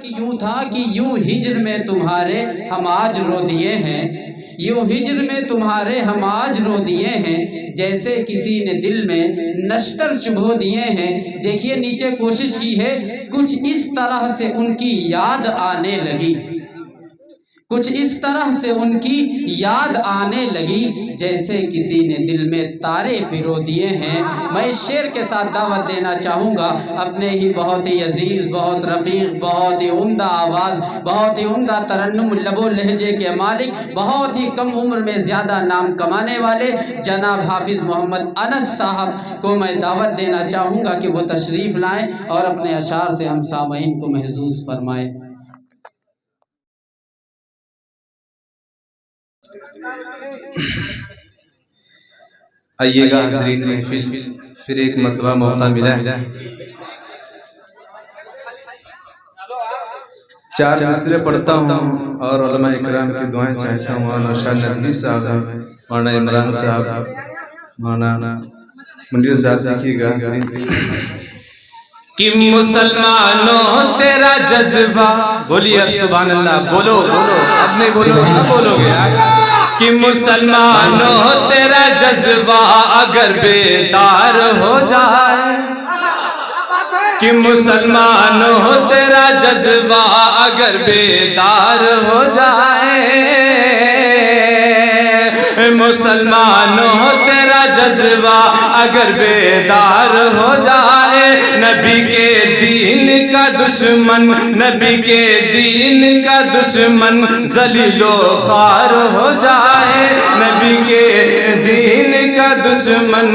कि यूं हिज्र में तुम्हारे हम आज रो दिए हैं, यूं हिज्र में तुम्हारे हम आज रो दिए हैं, जैसे किसी ने दिल में नश्तर चुभो दिए हैं। देखिए नीचे कोशिश की है, कुछ इस तरह से उनकी याद आने लगी, कुछ इस तरह से उनकी याद आने लगी, जैसे किसी ने दिल में तारे पिरो दिए हैं। मैं इस शेर के साथ दावत देना चाहूँगा अपने ही बहुत ही अजीज़, बहुत रफ़ीक, बहुत ही उम्दा आवाज़, बहुत ही उम्दा तरन्नुम लबो लहजे के मालिक, बहुत ही कम उम्र में ज़्यादा नाम कमाने वाले जनाब हाफिज़ मोहम्मद अनस साहब को मैं दावत देना चाहूँगा कि वो तशरीफ़ लाएँ और अपने अशार से हम सामईन को महसूस फरमाएँ। आइएगा हज़रीन महफिल, फिर एक मरतबा मौका मिला है। 4 मिसरे पढ़ता हूँ और उलमा इकराम की दुआएं चाहता हूँ। मौलाना नौशाद नदवी साहब, मौलाना इमरान साहब, मौलाना मुनीर साहब लिखिएगा कि मुसलमानों तेरा जज्बा, बोलिए अब सुभान अल्लाह, बोलो बोलो, अब नहीं बोलो, अब बोलोगे कि मुसलमानों तेरा जज्बा अगर बेदार हो जाए, कि मुसलमानों तेरा जज्बा अगर बेदार हो जाए, मुसलमानों तेरा जज्बा अगर बेदार हो जाए, नबी के दीन का दुश्मन, नबी के दीन का दुश्मन ज़लीलो ख़ार हो जाए, नबी के दीन का दुश्मन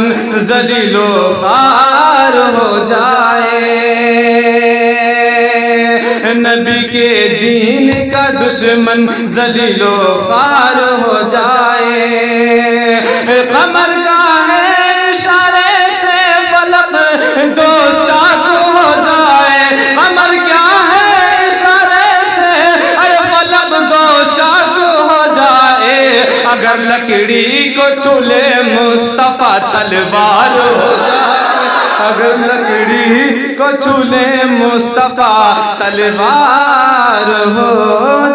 ज़लीलो ख़ार हो जाए, नबी के दीन का दुश्मन ज़लीलो ख़ार हो जाए। कमर का है इशारे से फलक दो चाक हो जाए, कमर क्या है इशारे से अरे फलक दो चाक हो जाए, अगर लकड़ी को छूले मुस्तफ़ा तलवार हो जाए, अगर लकड़ी को छूले मुस्तफ़ा तलवार हो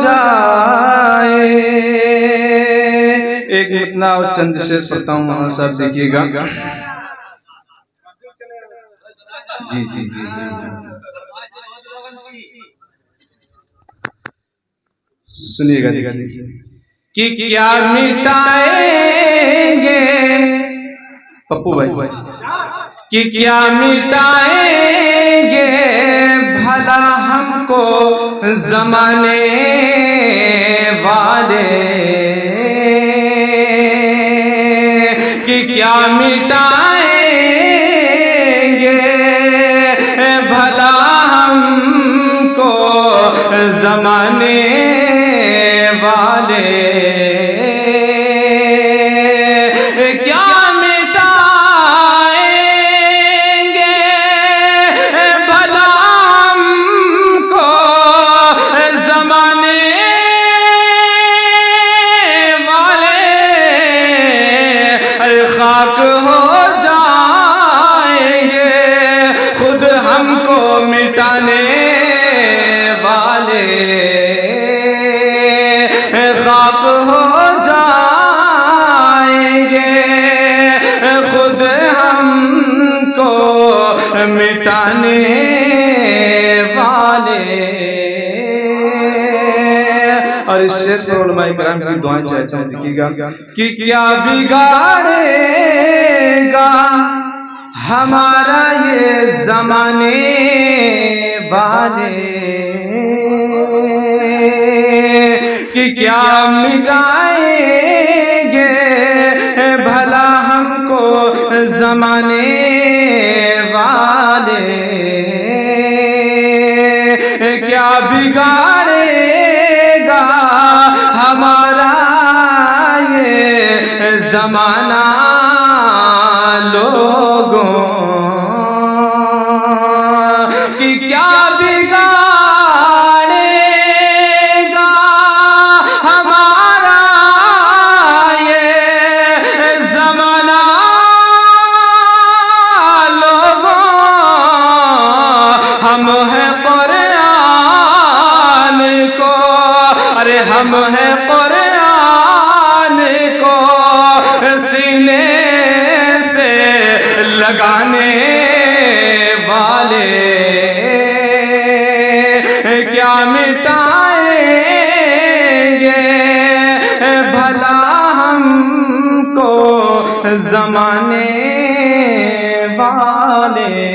जाए। एक इतना और चंद शेर पढ़ता हूँ, मौलाना साहब देखिएगा। जी जी जी जी सुनिएगा, देखिए कि क्या मिटाएंगे पप्पू भाई, कि क्या मिटाएंगे भला हमको ज़माने वाले, कि क्या मिटाएंगे भला हमको ज़माने वाले, क्या मिटाएंगे भला हमको ज़माने वाले, अरे खाक हो जाएंगे खुद हमको मिटाने वाले, खाक हो जाएंगे खुद हमको मिटाने वाले। और इस शेर पर उलमा इकराम की दुआएं चाहता हूं, देखिएगा कि क्या बिगाड़ेगा हमारा ये ज़माने वाले, कि क्या मिटाएंगे भला हमको ज़माने वाले, क्या बिगाड़ेगा हमारा ये ज़माना लोगों, कि क्या बिगाड़ेगा हमारा ये ज़माना लोगों, हम हैं कुरान हम हैं कुरान को सीने से लगाने वाले, क्या मिटाएंगे भला हमको ज़माने वाले।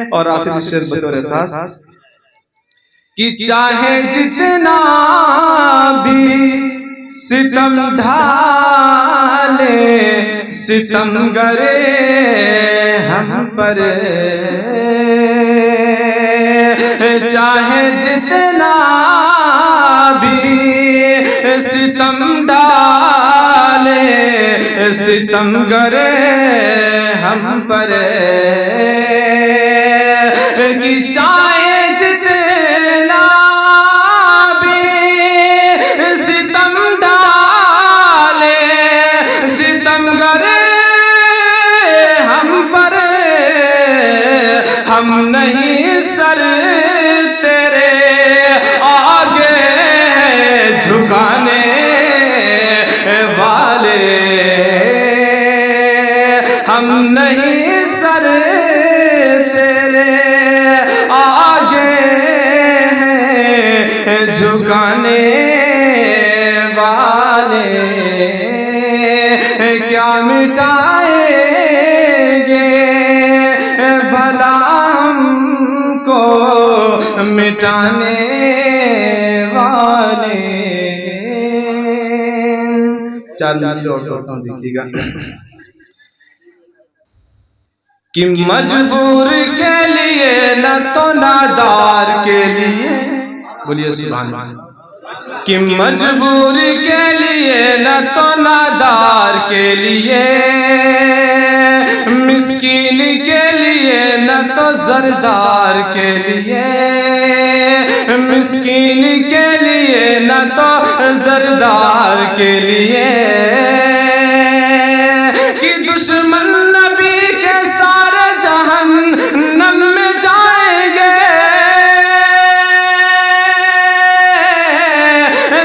और आखिरी शेर बतौर खास कि चाहे जितना भी सितम ढाले सितम गरे हम पर, चाहे जितना भी सितम डाले सितम गरे हम पर, कि चाहे जितना भी सितम डाले सितम गरे हम पर, हम नहीं सर तेरे आगे झुकाने वाले, हम नहीं सर तेरे आगे झुकाने वाले, क्या मिटाएंगे भला हमको मिटाने वाले। चार मिसरे और पढ़ता हूं, देखिएगा। कि मजबूर के लिए न तो नादार के लिए, बोलिए सुभान अल्लाह। कि मजबूर के लिए न तो नादार के लिए, मिस्कीन के लिए न तो जरदार के लिए, मिस्कीन के लिए न तो जरदार के लिए, कि दुश्मन नबी के सारे जहन्नम में जाएंगे,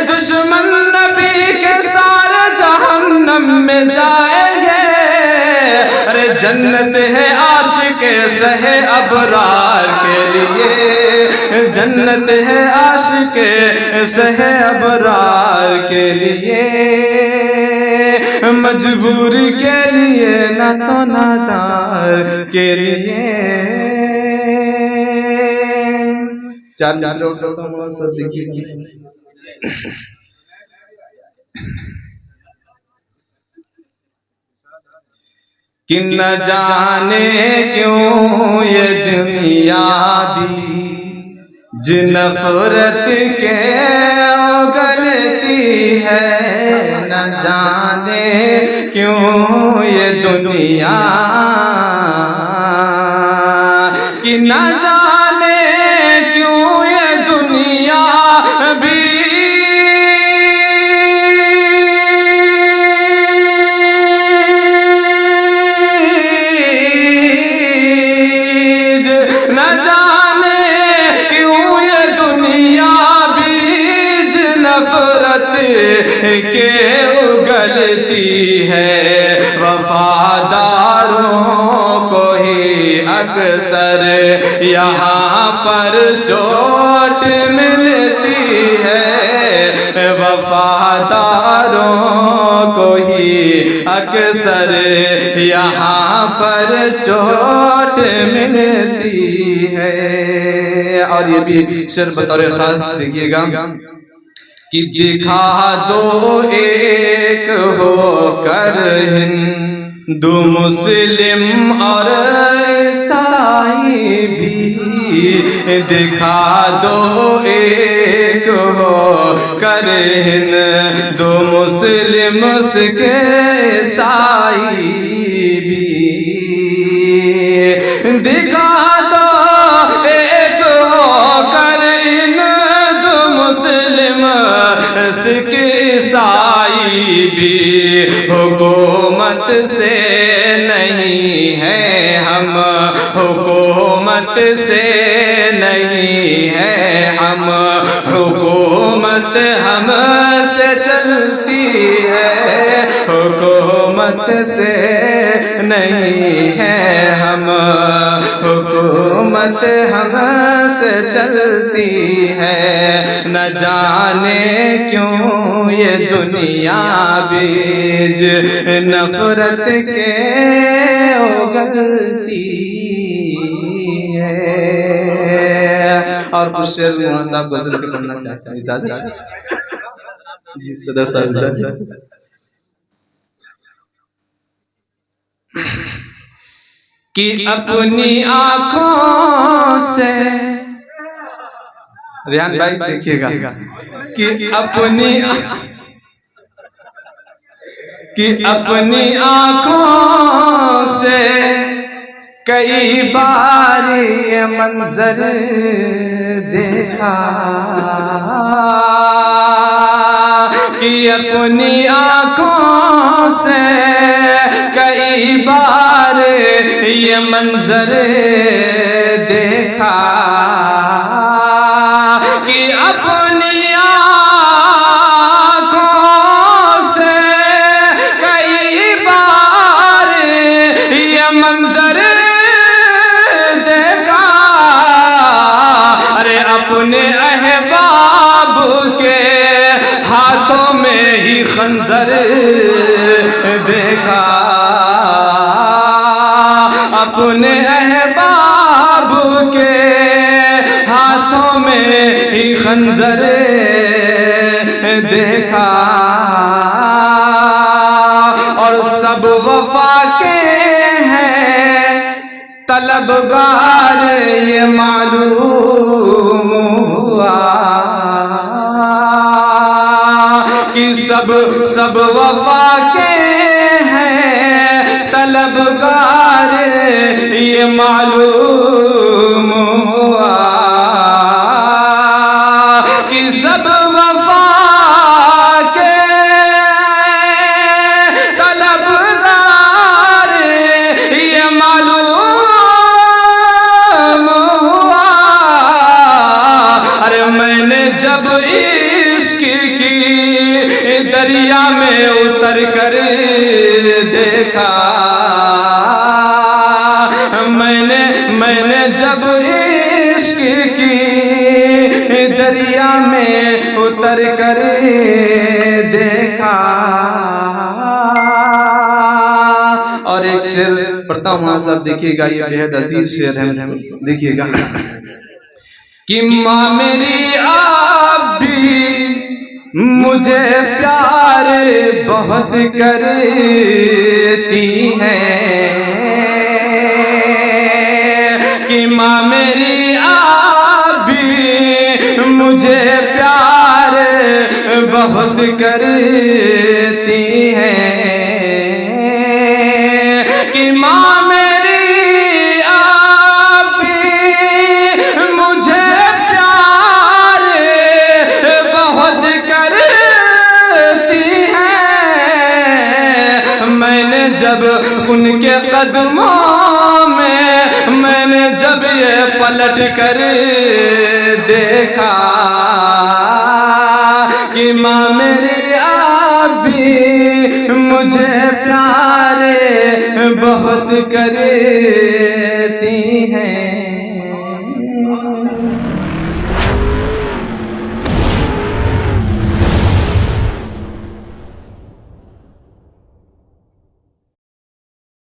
दुश्मन नबी के सारे जहन्नम में जाएंगे। अरे जन्नत है आशिक सहे अबरार के लिए, जन्नत है आशिक सहे अबरार के लिए, मजबूर के लिए न तो नादार के लिए। चार सब देखिए। कि न जाने क्यों ये दुनिया भी नफरत के उगलती है, न जाने क्यों ये दुनिया, कि न जाने क्यों ये दुनिया भी के उगलती है, वफादारों को ही अक्सर यहाँ पर चोट मिलती है, वफादारों को ही अक्सर यहाँ पर चोट मिलती है। और ये भी शेर बतौर खास देखिएगा। कि दिखा दो एक होकर हिंदू मुस्लिम और ईसाई भी, दिखा दो एक होकर हिंदू मुस्लिम के ईसाई भी, दिखा दो एक होकर हिंदू मुस्लिम सिख ईसाई भी, हुकूमत से नहीं है हम, हुकूमत से नहीं है हम, से चलती है, न जाने क्यों ये दुनिया बीज नफरत के उगलती है। और कुछ शेर मौलाना साहब गजल के पढ़ना चाहता हूँ, इजाजत जी सदर साहब। कि अपनी आँखों से, रेहान भाई देखिएगा, कि अपनी आँखों से कई बार ये मंजर देखा, कि अपनी आँखों से कई बार ये मंजर देखा, कि अपनी आँखों से कई बार ये मंजर देखा। अरे अपने अहबाब के हाथों में ही खंजर देखा, अपने अहबाब के हाथों में ही खंजर देखा। और सब वफा के हैं तलबगार ये मालूम हुआ, कि सब वफा के हैं तलबगार ये मालूम हुआ, कि सब वफा के तलबगार ये मालूम हुआ। अरे मैंने जब इश्क की दरिया में उतर कर देखा, मैंने जब इश्क की दरिया में उतर कर देखा। और एक शेर पढ़ता हूँ वहाँ साहब, देखिएगा, ये बेहद अजीज शेर है, देखिएगा। कि माँ मेरी आप भी मुझे प्यार बहुत करती हैं, कि माँ मेरी आप भी मुझे प्यार बहुत करती हैं, कि माँ मेरी आप भी मुझे प्यार बहुत करती हैं। मैंने जब उनके कदमों में मैंने जब ये पलट कर देखा, कि माँ मेरी आप भी मुझे प्यार बहुत करती